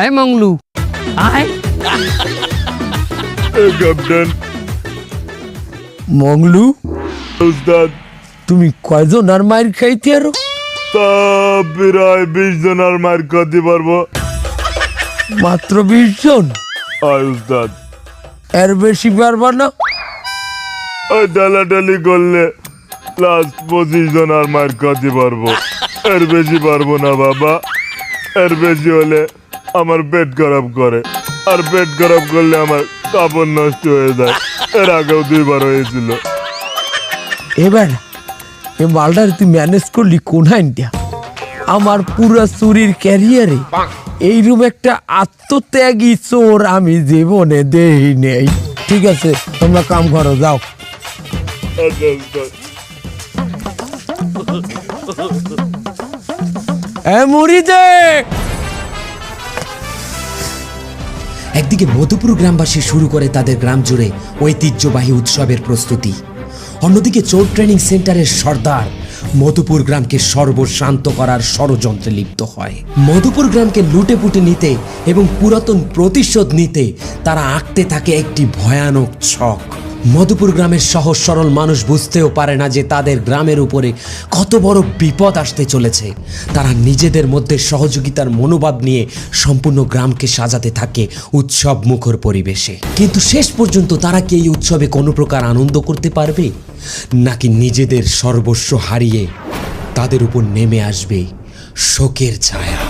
এই মংলু আয়। ক্যাপ্টেন। মংলু উস্তাদ। তুমি কয়জন আর মায়ের খাইতে আরো? তা প্রায় 20 জনের মার খাতে পারবো। মাত্র 20 জন? আয় উস্তাদ। এর বেশি পারবা না? ওই ডালাডালি করলে লাস্ট 25 জনের মার খাতে পারবো। এর বেশি পারবো না বাবা। এর বেশি হলে আমার পেট খারাপ করে, আর পেট খারাপ করলে আমার কাপড় নষ্ট হয়ে যায়। এর আগেও 2 বার হয়েছিল। এবার এ মালটার তুই ম্যানেজ করলি কোন আইনটা? আমার পুরো চুরির ক্যারিয়ারে এইরকম একটা আত্মত্যাগী চোর আমি জীবনে দেই নেই। ঠিক আছে, তোমরা কাম করো, যাও। আচ্ছা উস্তাদ। মুড়ি দে। একদিকে মধুপুর গ্রামবাসী শুরু করে তাদের গ্রাম জুড়ে ঐতিহ্যবাহী উৎসবের প্রস্তুতি, অন্যদিকে চোর ট্রেনিং সেন্টারের সর্দার মধুপুর গ্রামকে সর্বশান্ত করার ষড়যন্ত্রে লিপ্ত হয়। মধুপুর গ্রামকে লুটে পুটে নিতে এবং পুরাতন প্রতিশোধ নিতে তারা আঁকতে থাকে একটি ভয়ানক ছক। মধুপুর গ্রামের সহজ সরল মানুষ বুঝতেও পারে না যে তাদের গ্রামের উপরে কত বড় বিপদ আসতে চলেছে। তারা নিজেদের মধ্যে সহযোগিতার মনোভাব নিয়ে সম্পূর্ণ গ্রামকে সাজাতে থাকে উৎসব মুখর পরিবেশে। কিন্তু শেষ পর্যন্ত তারা কি এই উৎসবে কোনো প্রকার আনন্দ করতে পারবে, নাকি নিজেদের সর্বস্ব হারিয়ে তাদের উপর নেমে আসবে শোকের ছায়া?